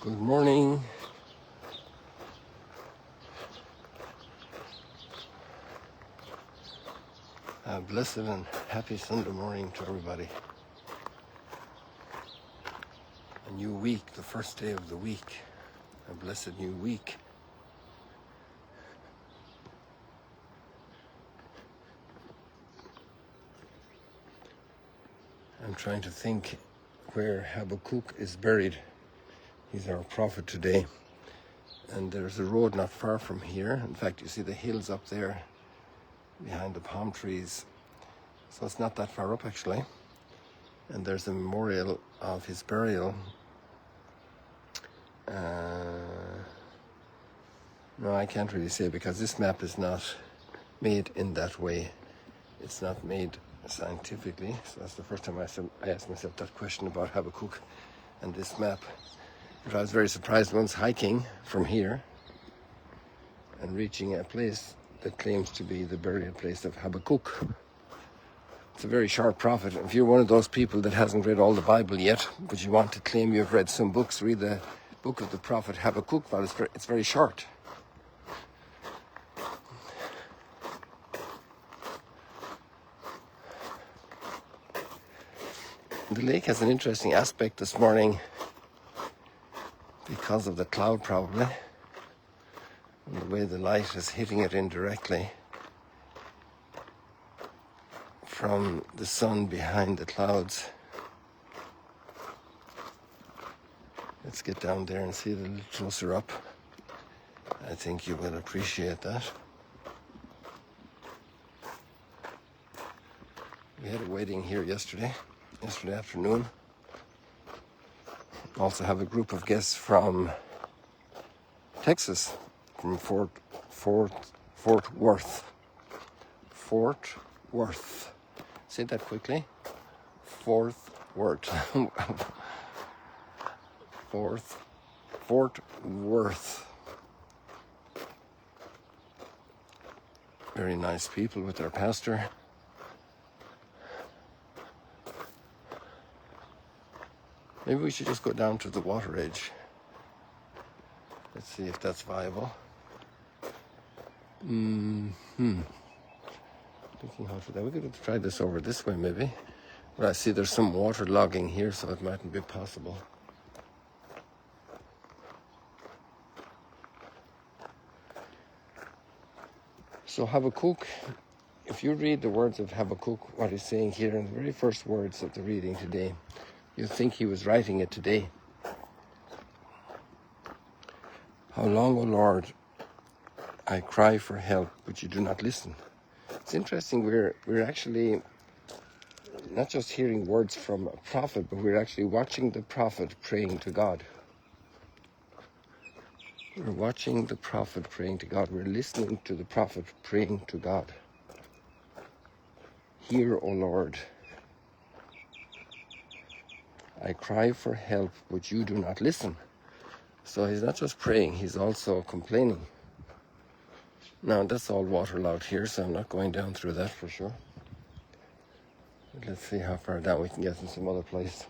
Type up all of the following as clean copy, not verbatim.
Good morning. A blessed and happy Sunday morning to everybody. A new week, the first day of the week. A blessed new week. I'm trying to think where Habakkuk is buried. He's our prophet today. And there's a road not far from here. In fact, you see the hills up there behind the palm trees. So it's not that far up actually. And there's a memorial of his burial. No, I can't really say because this map is not made in that way. It's not made scientifically. So that's the first time I asked myself that question about Habakkuk and this map. But I was very surprised once hiking from here and reaching a place that claims to be the burial place of Habakkuk. It's a very short prophet. If you're one of those people that hasn't read all the Bible yet, but you want to claim you've read some books, read the book of the prophet Habakkuk, but it's very short. The lake has an interesting aspect this morning because of the cloud probably, and the way the light is hitting it indirectly from the sun behind the clouds. Let's get down there and see it a little closer up. I think you will appreciate that. We had a wedding here yesterday afternoon. Also have a group of guests from Texas, from Fort Worth. Fort Worth. Say that quickly. Fort Worth. Fort Worth. Very nice people with their pastor. Maybe we should just go down to the water edge. Let's see if that's viable. Thinking how to that. We could try this over this way maybe. But I see there's some water logging here, so it mightn't be possible. So Habakkuk, if you read the words of Habakkuk, what he's saying here in the very first words of the reading today, you'll think he was writing it today. How long, O Lord, I cry for help, but you do not listen. It's interesting, we're actually not just hearing words from a prophet, but we're actually watching the prophet praying to God. We're watching the prophet praying to God. We're listening to the prophet praying to God. Hear, O Lord, I cry for help, but you do not listen. So he's not just praying, he's also complaining. Now, that's all waterlogged here, so I'm not going down through that for sure. But let's see how far down we can get in some other place.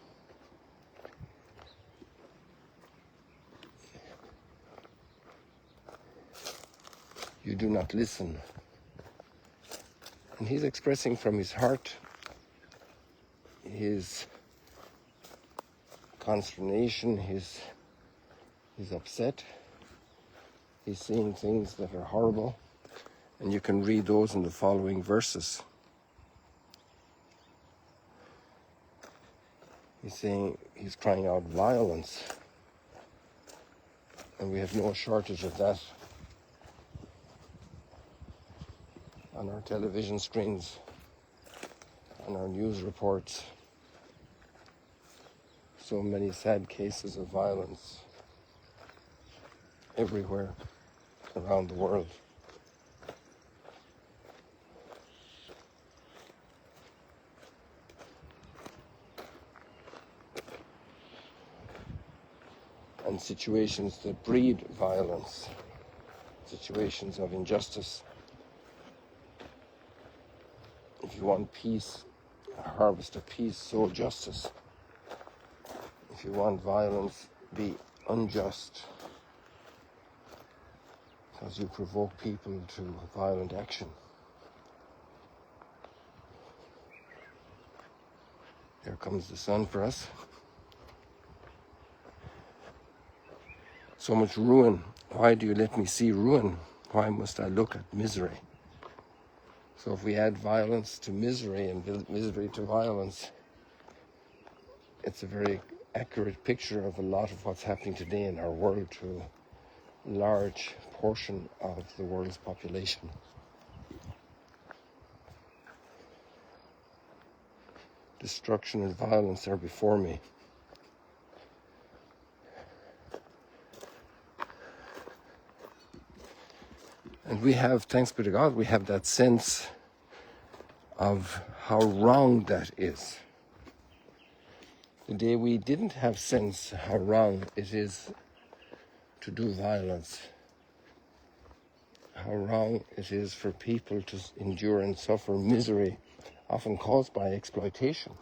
You do not listen. And he's expressing from his heart his consternation, he's upset, he's seeing things that are horrible, and you can read those in the following verses. He's crying out violence, and we have no shortage of that on our television screens, on our news reports. So many sad cases of violence everywhere around the world. And situations that breed violence, situations of injustice. If you want peace, a harvest of peace, sow justice. If you want violence, be unjust, because you provoke people to violent action. There comes the sun for us. So much ruin. Why do you let me see ruin? Why must I look at misery? So if we add violence to misery and misery to violence, it's a very accurate picture of a lot of what's happening today in our world to a large portion of the world's population. Destruction and violence are before me. And we have, thanks be to God, we have that sense of how wrong that is. The day we didn't have sense how wrong it is to do violence, how wrong it is for people to endure and suffer misery, often caused by exploitation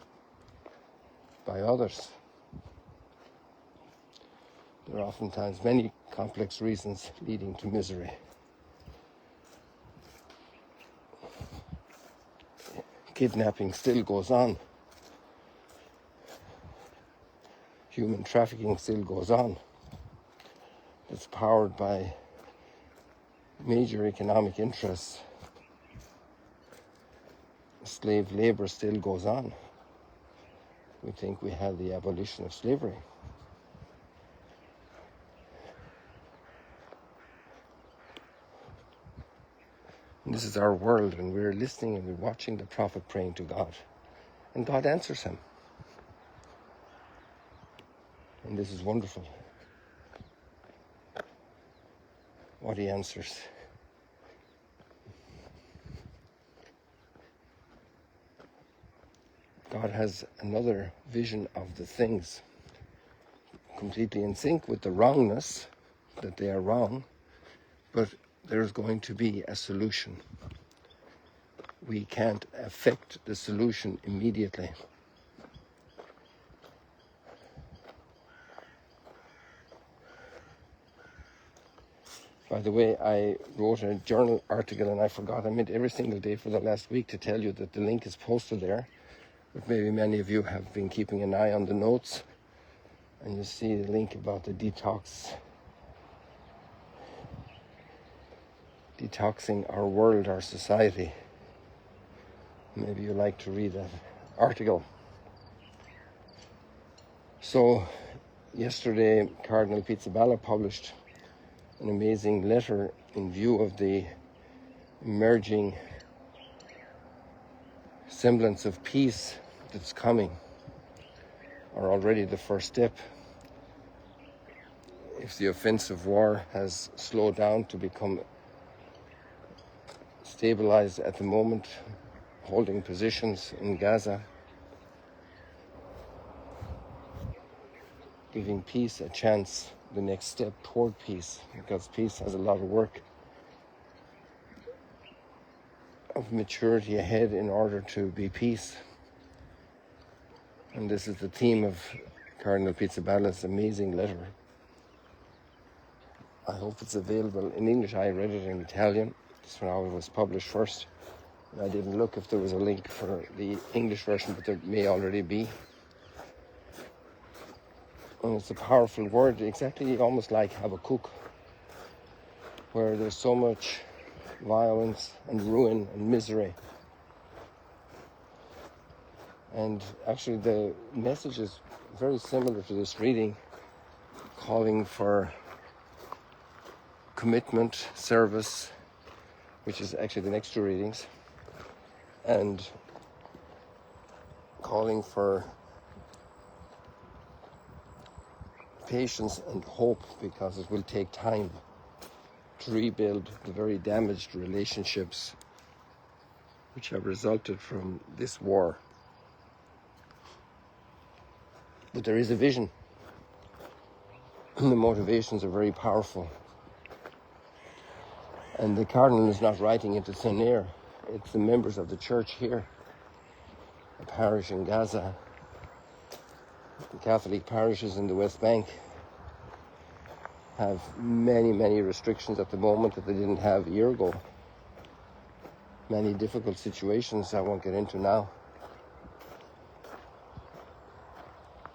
by others. There are oftentimes many complex reasons leading to misery. Kidnapping still goes on. Human trafficking still goes on. It's powered by major economic interests. Slave labor still goes on. We think we had the abolition of slavery. And this is our world, and we're listening and we're watching the prophet praying to God. And God answers him. And this is wonderful. What he answers. God has another vision of the things, completely in sync with the wrongness, that they are wrong, but there's going to be a solution. We can't affect the solution immediately. By the way, I wrote a journal article and I forgot. I meant every single day for the last week to tell you that the link is posted there. But maybe many of you have been keeping an eye on the notes, and you see the link about the detoxing our world, our society. Maybe you like to read that article. So yesterday, Cardinal Pizzaballa published an amazing letter in view of the emerging semblance of peace that's coming, or already the first step. If the offensive war has slowed down to become stabilized at the moment, holding positions in Gaza, giving peace a chance, the next step toward peace, because peace has a lot of work of maturity ahead in order to be peace. And this is the theme of Cardinal Pizzaballa's amazing letter. I hope it's available in English. I read it in Italian. This one was published first. I didn't look if there was a link for the English version, but there may already be. And it's a powerful word, exactly almost like Habakkuk, where there's so much violence and ruin and misery. And actually the message is very similar to this reading, calling for commitment, service, which is actually the next two readings, and calling for patience and hope, because it will take time to rebuild the very damaged relationships which have resulted from this war. But there is a vision. The motivations are very powerful. And the Cardinal is not writing into thin air. It's the members of the church here, a parish in Gaza, the Catholic parishes in the West Bank, have many, many restrictions at the moment that they didn't have a year ago. Many difficult situations I won't get into now.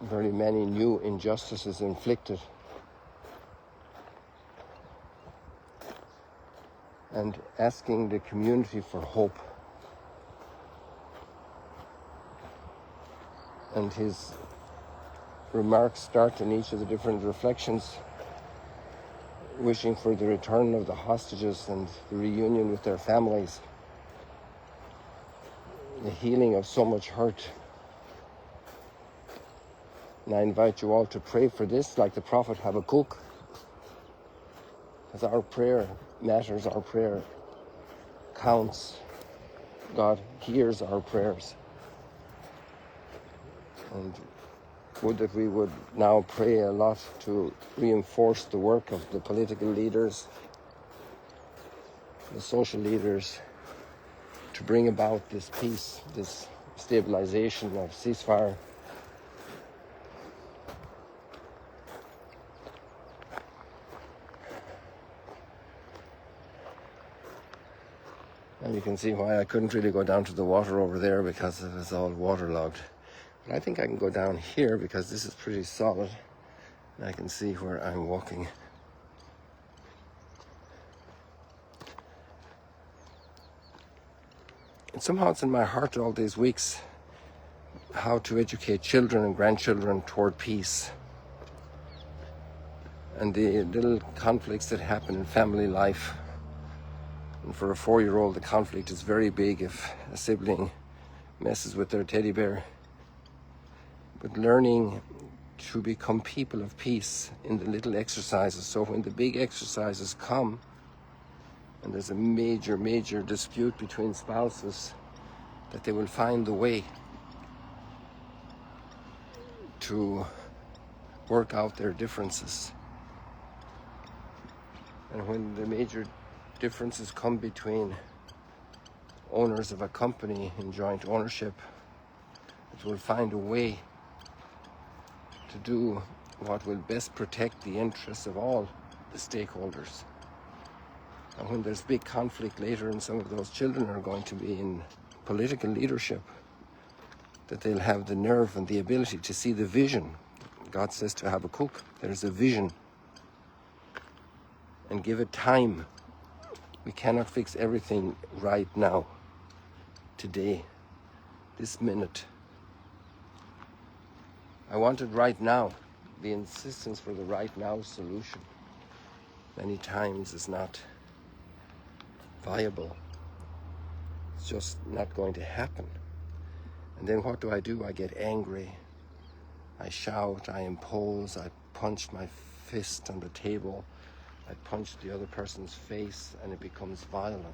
Very many new injustices inflicted. And asking the community for hope. And his remarks start in each of the different reflections, wishing for the return of the hostages and the reunion with their families, the healing of so much hurt. And I invite you all to pray for this like the prophet Habakkuk, because our prayer matters, our prayer counts. God hears our prayers. And would that we would now pray a lot to reinforce the work of the political leaders, the social leaders, to bring about this peace, this stabilization of ceasefire. And you can see why I couldn't really go down to the water over there, because it was all waterlogged. But I think I can go down here because this is pretty solid and I can see where I'm walking. And somehow it's in my heart all these weeks how to educate children and grandchildren toward peace. And the little conflicts that happen in family life. And for a 4-year-old, the conflict is very big if a sibling messes with their teddy bear. But learning to become people of peace in the little exercises. So when the big exercises come, and there's a major, major dispute between spouses, that they will find the way to work out their differences. And when the major differences come between owners of a company in joint ownership, it will find a way to do what will best protect the interests of all the stakeholders. And when there's big conflict later, and some of those children are going to be in political leadership, that they'll have the nerve and the ability to see the vision. God says to Habakkuk, there's a vision, and give it time. We cannot fix everything right now, today, this minute. I want it right now. The insistence for the right now solution many times is not viable. It's just not going to happen. And then what do? I get angry. I shout, I impose, I punch my fist on the table, I punch the other person's face, and it becomes violent.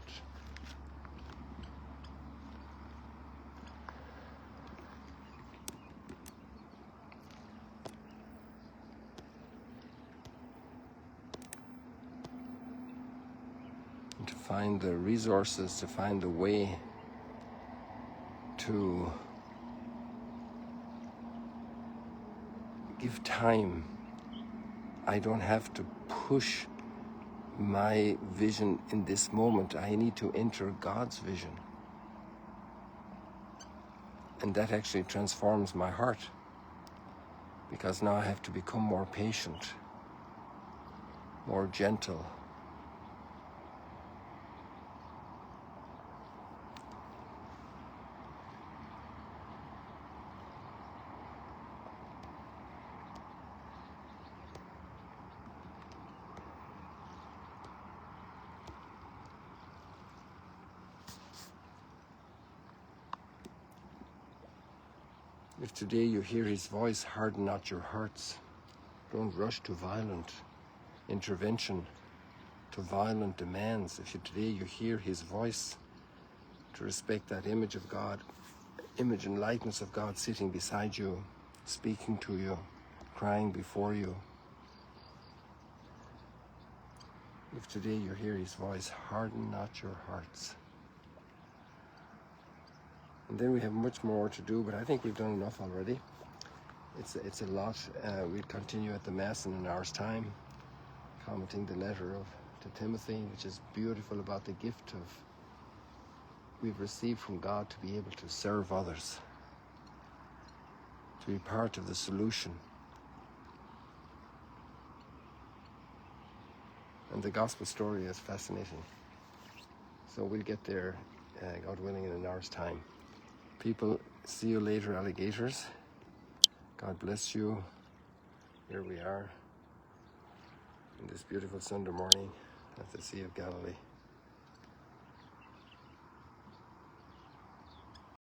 And to find the resources, to find the way to give time. I don't have to push my vision in this moment. I need to enter God's vision. And that actually transforms my heart, because now I have to become more patient, more gentle. If today you hear his voice, harden not your hearts. Don't rush to violent intervention, to violent demands. If today you hear his voice, to respect that image of God, image and likeness of God sitting beside you, speaking to you, crying before you. If today you hear his voice, harden not your hearts. And then we have much more to do, but I think we've done enough already. It's a lot. We'll continue at the Mass in an hour's time. commenting the letter to Timothy, which is beautiful, about the gift we've received from God to be able to serve others, to be part of the solution. And the gospel story is fascinating. So we'll get there, God willing, in an hour's time. People, see you later, alligators. God bless you. Here we are, on this beautiful Sunday morning at the Sea of Galilee.